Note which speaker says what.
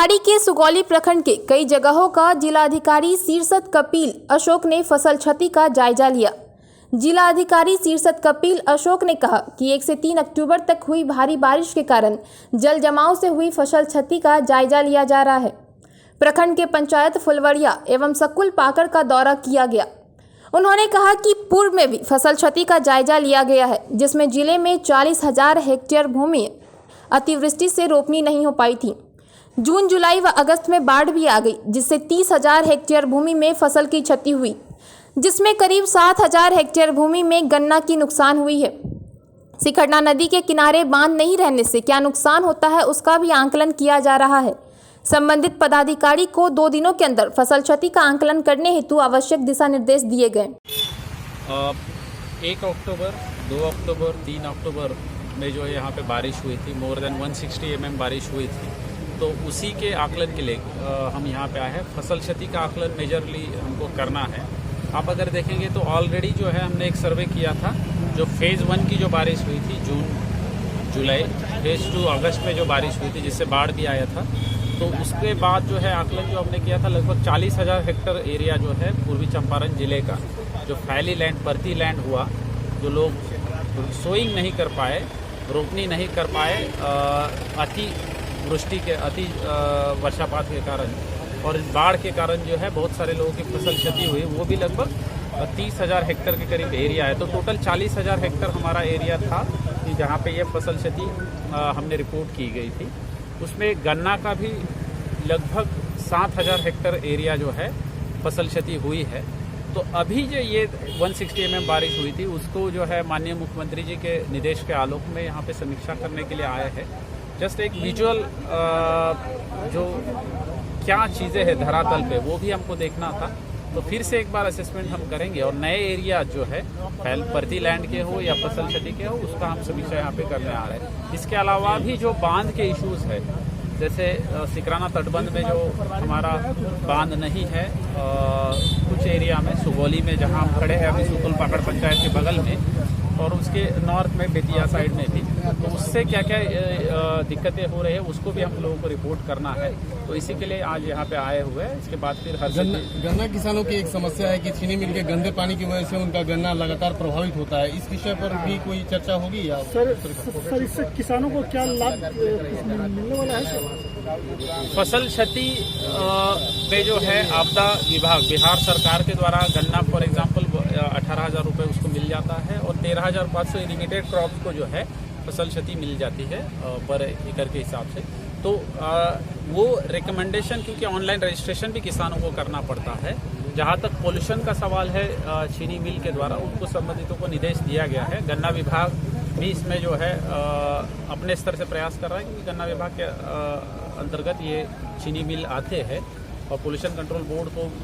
Speaker 1: पहाड़ी के सुगौली प्रखंड के कई जगहों का जिलाधिकारी शीर्षत कपिल अशोक ने फसल क्षति का जायजा लिया। जिलाधिकारी शीर्षत कपिल अशोक ने कहा कि 1 से 3 अक्टूबर तक हुई भारी बारिश के कारण जल जमाव से हुई फसल क्षति का जायजा लिया जा रहा है। प्रखंड के पंचायत फुलवड़िया एवं सकुल पाकड़ का दौरा किया गया। उन्होंने कहा कि पूर्व में भी फसल क्षति का जायजा लिया गया है, जिसमें जिले में 40,000 हेक्टेयर भूमि अतिवृष्टि से रोपनी नहीं हो पाई थी। जून, जुलाई व अगस्त में बाढ़ भी आ गई, जिससे 30,000 हेक्टेयर भूमि में फसल की क्षति हुई, जिसमें करीब 7,000 हेक्टेयर भूमि में गन्ना की नुकसान हुई है। सिखरना नदी के किनारे बांध नहीं रहने से क्या नुकसान होता है, उसका भी आंकलन किया जा रहा है। संबंधित पदाधिकारी को 2 दिनों के अंदर फसल क्षति का आंकलन करने हेतु आवश्यक दिशा निर्देश दिए गए।
Speaker 2: 1 अक्टूबर, 2 अक्टूबर, 3 अक्टूबर में जो है यहाँ पे बारिश हुई थी, मोर देन 160 mm बारिश हुई थी। तो उसी के आकलन के लिए हम यहाँ पे आए हैं। फसल क्षति का आकलन मेजरली हमको करना है। आप अगर देखेंगे तो ऑलरेडी जो है हमने एक सर्वे किया था, जो फेज़ 1 की जो बारिश हुई थी जून जुलाई, फेज़ 2 अगस्त में जो बारिश हुई थी जिससे बाढ़ भी आया था। तो उसके बाद जो है आकलन जो हमने किया था, लगभग 40,000 हेक्टेयर एरिया जो है पूर्वी चंपारण जिले का जो फैली लैंड, परती लैंड हुआ, जो लोग सोइंग नहीं कर पाए, रोपनी नहीं कर पाए अति वृष्टि के वर्षापात के कारण और बाढ़ के कारण जो है बहुत सारे लोगों की फसल क्षति हुई। वो भी लगभग 30,000 हेक्टेयर के करीब एरिया है। तो टोटल 40,000 हेक्टेयर हमारा एरिया था कि जहाँ पे ये फसल क्षति हमने रिपोर्ट की गई थी। उसमें गन्ना का भी लगभग 7,000 हेक्टेयर एरिया जो है फसल क्षति हुई है। तो अभी जो ये 160 mm बारिश हुई थी, उसको जो है माननीय मुख्यमंत्री जी के निर्देश के आलोक में यहाँ पे समीक्षा करने के लिए आए हैं। जस्ट एक विजुअल जो क्या चीज़ें हैं धरातल पे, वो भी हमको देखना था। तो फिर से एक बार असेसमेंट हम करेंगे और नए एरिया जो है परती लैंड के हो या फसल क्षति के हो, उसका हम समीक्षा यहाँ पे करने आ रहे हैं। इसके अलावा भी जो बांध के इश्यूज है, जैसे सिकराना तटबंध में जो हमारा बांध नहीं है, कुछ एरिया में सुगौली में जहाँ हम खड़े हैं अभी सुकुल पाकड़ पंचायत के बगल में, और उसके नॉर्थ में बेतिया साइड में भी, तो उससे क्या क्या दिक्कतें हो रही है उसको भी हम लोगों को रिपोर्ट करना है। तो इसी के लिए आज यहाँ पे आए हुए हैं। इसके बाद फिर
Speaker 3: गन्ना किसानों की एक समस्या है कि चीनी मिल के गंदे पानी की वजह से उनका गन्ना लगातार प्रभावित होता है। इस विषय पर भी कोई चर्चा होगी या
Speaker 4: सर इससे किसानों को क्या लाभ मिलने वाला है सर?
Speaker 2: फसल क्षति पे जो है आपदा विभाग बिहार सरकार के द्वारा गन्ना फॉर एग्जांपल 18,000 रुपये उसको मिल जाता है और 13,500 इरिगेटेड क्रॉप्स को जो है फसल क्षति मिल जाती है पर एकड़ के हिसाब से। तो वो रिकमेंडेशन, क्योंकि ऑनलाइन रजिस्ट्रेशन भी किसानों को करना पड़ता है। जहाँ तक पोल्यूशन का सवाल है, चीनी मिल के द्वारा उनको संबंधितों को निर्देश दिया गया है। गन्ना विभाग भी इसमें जो है अपने स्तर से प्रयास कर रहा है, क्योंकि गन्ना विभाग के अंतर्गत ये चीनी मिल आते हैं और पोल्यूशन कंट्रोल बोर्ड को